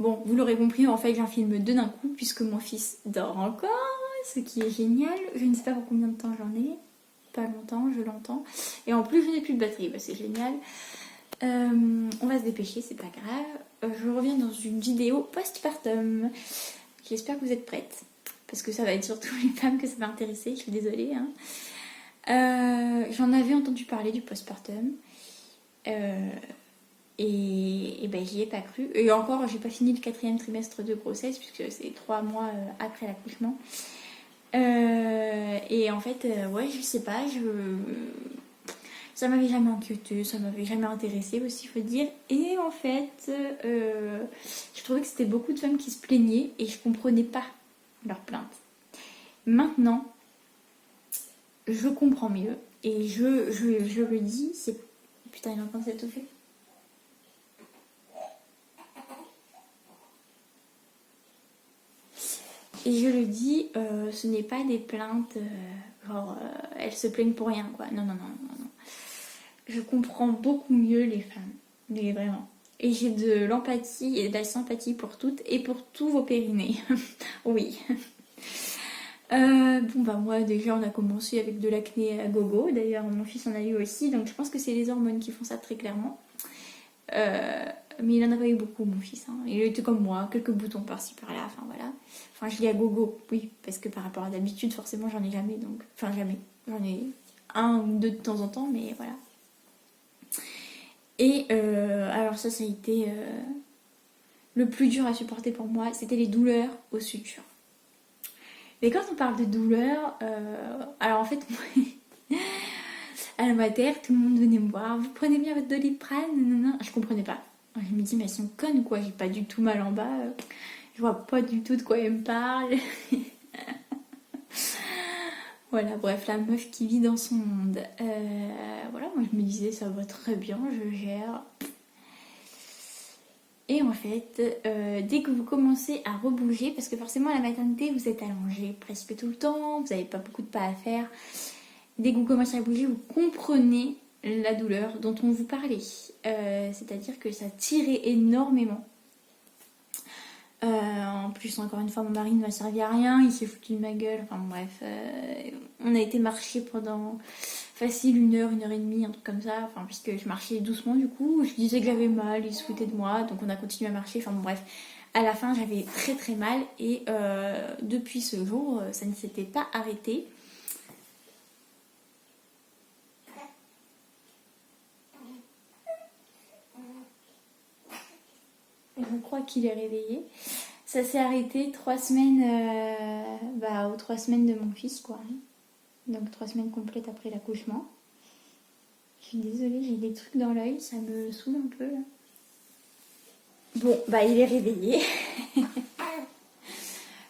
Bon, vous l'aurez compris, en fait, j'en filme deux d'un coup, puisque mon fils dort encore, ce qui est génial. Je ne sais pas pour combien de temps j'en ai. Pas longtemps, je l'entends. Et en plus, je n'ai plus de batterie, bah, c'est génial. On va se dépêcher, c'est pas grave. Je reviens dans une vidéo postpartum. J'espère que vous êtes prêtes, parce que ça va être surtout les femmes que ça va intéresser, je suis désolée. Hein. J'en avais entendu parler du postpartum. Et ben j'y ai pas cru. Et encore, j'ai pas fini le 4e trimestre de grossesse, puisque c'est 3 mois après l'accouchement. Et en fait, ouais, je sais pas, ça m'avait jamais inquiété, ça m'avait jamais intéressé aussi, il faut dire. Et en fait, je trouvais que c'était beaucoup de femmes qui se plaignaient et je comprenais pas leurs plaintes. Maintenant, je comprends mieux et je le dis, c'est... Putain, il est en train de s'étouffer. Et je le dis, ce n'est pas des plaintes, genre, elles se plaignent pour rien, quoi. Non, non, non, non, non. Je comprends beaucoup mieux les femmes, mais vraiment. Et j'ai de l'empathie et de la sympathie pour toutes et pour tous vos périnées. Oui. Bon, bah moi, déjà, on a commencé avec de l'acné à gogo. D'ailleurs, mon fils en a eu aussi, donc je pense que c'est les hormones qui font ça très clairement. Mais il en a pas eu beaucoup, mon fils. Hein. Il était comme moi, quelques boutons par-ci par-là, enfin voilà. Enfin, je dis à gogo, oui, parce que par rapport à d'habitude, forcément, j'en ai jamais, donc... Enfin, jamais. J'en ai un ou deux de temps en temps, mais voilà. Et alors ça a été le plus dur à supporter pour moi, c'était les douleurs aux sutures. Mais quand on parle de douleurs, alors en fait, à la mater, tout le monde venait me voir, vous prenez bien votre Doliprane, non, je comprenais pas. Je me dis, mais elles sont connes quoi, j'ai pas du tout mal en bas, je vois pas du tout de quoi elles me parlent. Voilà, bref, la meuf qui vit dans son monde. Voilà, moi je me disais, ça va très bien, je gère. Et en fait, dès que vous commencez à rebouger, parce que forcément à la maternité, vous êtes allongé presque tout le temps, vous n'avez pas beaucoup de pas à faire. Dès que vous commencez à bouger, vous comprenez la douleur dont on vous parlait. C'est-à-dire que ça tirait énormément. En plus, encore une fois, mon mari ne m'a servi à rien, il s'est foutu de ma gueule. Enfin bref, on a été marcher pendant facile 1 heure et demie, un truc comme ça. Enfin, puisque je marchais doucement du coup, je disais que j'avais mal, il se foutait de moi, donc on a continué à marcher. Enfin bon, bref, à la fin, j'avais très très mal et depuis ce jour, ça ne s'était pas arrêté. Je crois qu'il est réveillé. Ça s'est arrêté 3 semaines, aux 3 semaines de mon fils, quoi. Donc 3 semaines complètes après l'accouchement. Je suis désolée, j'ai des trucs dans l'œil, ça me saoule un peu là. Bon, bah il est réveillé.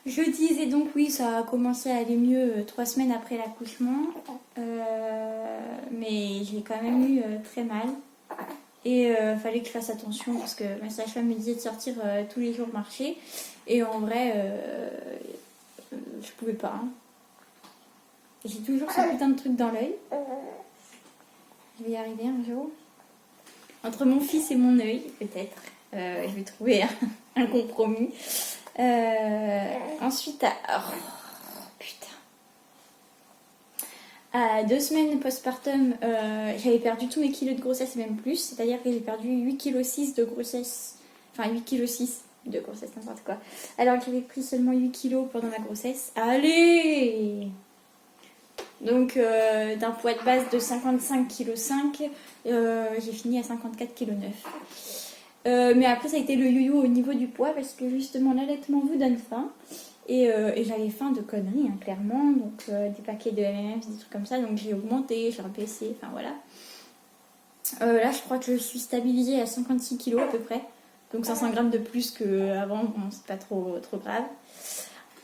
Je disais donc oui, ça a commencé à aller mieux 3 semaines après l'accouchement. Mais j'ai quand même eu très mal. Et fallait que je fasse attention parce que ma sage-femme me disait de sortir tous les jours marcher. Et en vrai, je pouvais pas. Hein. J'ai toujours ce putain de truc dans l'œil. Je vais y arriver un jour. Entre mon fils et mon œil, peut-être. Je vais trouver un compromis. Ensuite, putain. À 2 semaines postpartum, j'avais perdu tous mes kilos de grossesse et même plus. C'est-à-dire que j'ai perdu 8,6 kg de grossesse. Enfin, 8,6 kg de grossesse, n'importe quoi. Alors que j'avais pris seulement 8 kg pendant ma grossesse. Allez! Donc, d'un poids de base de 55,5 kg, j'ai fini à 54,9 kg. Mais après, ça a été le yo-yo au niveau du poids parce que justement, l'allaitement vous donne faim. Et j'avais faim de conneries, hein, clairement. Donc, des paquets de M&M's, des trucs comme ça. Donc, j'ai augmenté, j'ai rebaissé, enfin voilà. Là, je crois que je suis stabilisée à 56 kg à peu près. Donc, 500 grammes de plus qu'avant. Bon, c'est pas trop grave.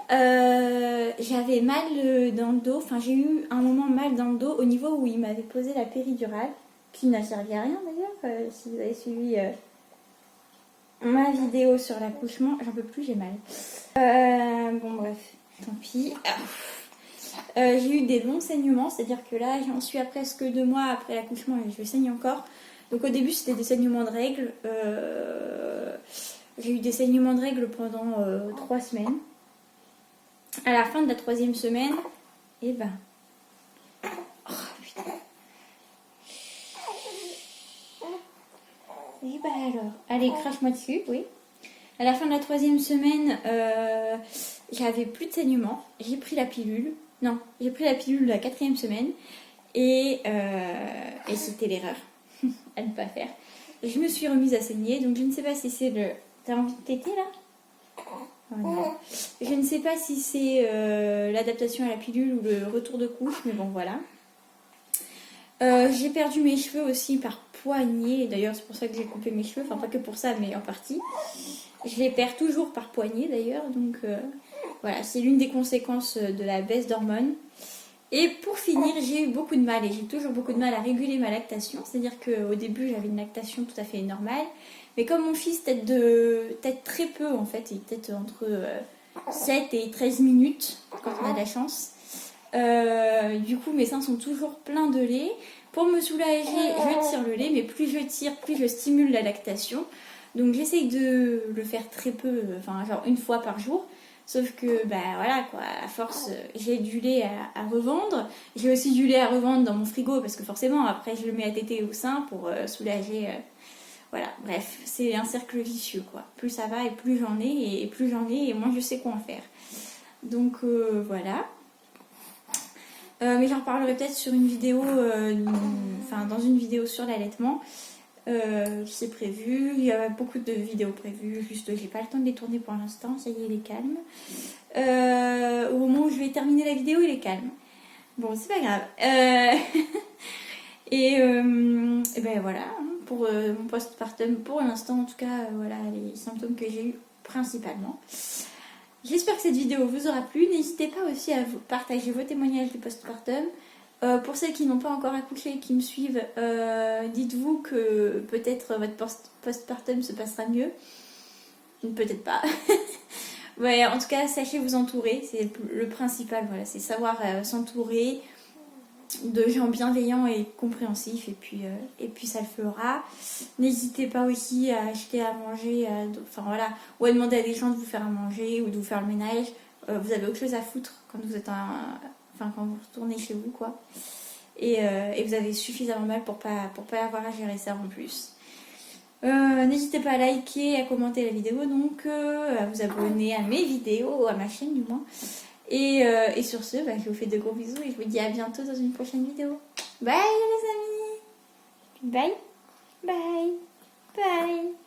J'avais mal dans le dos, enfin j'ai eu un moment mal dans le dos au niveau où il m'avait posé la péridurale, qui n'a servi à rien d'ailleurs, si vous avez suivi ma vidéo sur l'accouchement, j'en peux plus, j'ai mal. Bon bref, tant pis. J'ai eu des longs saignements, c'est-à-dire que là j'en suis à presque 2 mois après l'accouchement et je saigne encore. Donc au début c'était des saignements de règles. J'ai eu des saignements de règles pendant 3 semaines. À la fin de la 3e semaine, et ben... Oh putain. Et ben alors, allez, crache-moi dessus, oui. À la fin de la 3e semaine, j'avais plus de saignements. J'ai pris la pilule. Non, j'ai pris la pilule la 4e semaine. Et c'était l'erreur à ne pas faire. Je me suis remise à saigner, donc je ne sais pas si c'est le... T'as envie de téter là? Voilà. Je ne sais pas si c'est l'adaptation à la pilule ou le retour de couche, mais bon voilà. J'ai perdu mes cheveux aussi par poignée, d'ailleurs c'est pour ça que j'ai coupé mes cheveux, enfin pas que pour ça mais en partie. Je les perds toujours par poignée d'ailleurs, donc voilà, c'est l'une des conséquences de la baisse d'hormones. Et pour finir, j'ai eu beaucoup de mal et j'ai toujours beaucoup de mal à réguler ma lactation, c'est-à-dire qu'au début j'avais une lactation tout à fait normale, mais comme mon fils tète très peu en fait, il tète entre 7 et 13 minutes quand on a de la chance. Du coup mes seins sont toujours pleins de lait. Pour me soulager, je tire le lait, mais plus je tire, plus je stimule la lactation. Donc j'essaye de le faire très peu, enfin genre une fois par jour. Sauf que bah voilà quoi, à force j'ai du lait à revendre. J'ai aussi du lait à revendre dans mon frigo parce que forcément après je le mets à téter au sein pour soulager. Voilà, bref, c'est un cercle vicieux quoi. Plus ça va et plus j'en ai et plus j'en ai et moins je sais quoi en faire. Donc voilà. Mais j'en reparlerai peut-être sur une vidéo, enfin dans une vidéo sur l'allaitement. C'est prévu, il y a beaucoup de vidéos prévues, juste j'ai pas le temps de les tourner pour l'instant, ça y est, il est calme. Au moment où je vais terminer la vidéo, il est calme. Bon, c'est pas grave. Et ben voilà, hein, pour mon postpartum, pour l'instant en tout cas, voilà les symptômes que j'ai eu principalement. J'espère que cette vidéo vous aura plu. N'hésitez pas aussi à vous partager vos témoignages du postpartum. Pour celles qui n'ont pas encore accouché et qui me suivent, dites-vous que peut-être votre postpartum se passera mieux. Peut-être pas. Ouais, en tout cas, sachez vous entourer. C'est le principal. Voilà, c'est savoir s'entourer de gens bienveillants et compréhensifs. Et puis ça le fera. N'hésitez pas aussi à acheter à manger. Enfin voilà, ou à demander à des gens de vous faire à manger ou de vous faire le ménage. Vous avez autre chose à foutre quand vous êtes quand vous retournez chez vous quoi. Et vous avez suffisamment mal pour pas avoir à gérer ça en plus. N'hésitez pas à liker, à commenter la vidéo, donc à vous abonner à mes vidéos, à ma chaîne du moins. Et sur ce, je vous fais de gros bisous et je vous dis à bientôt dans une prochaine vidéo. Bye les amis. Bye. Bye. Bye.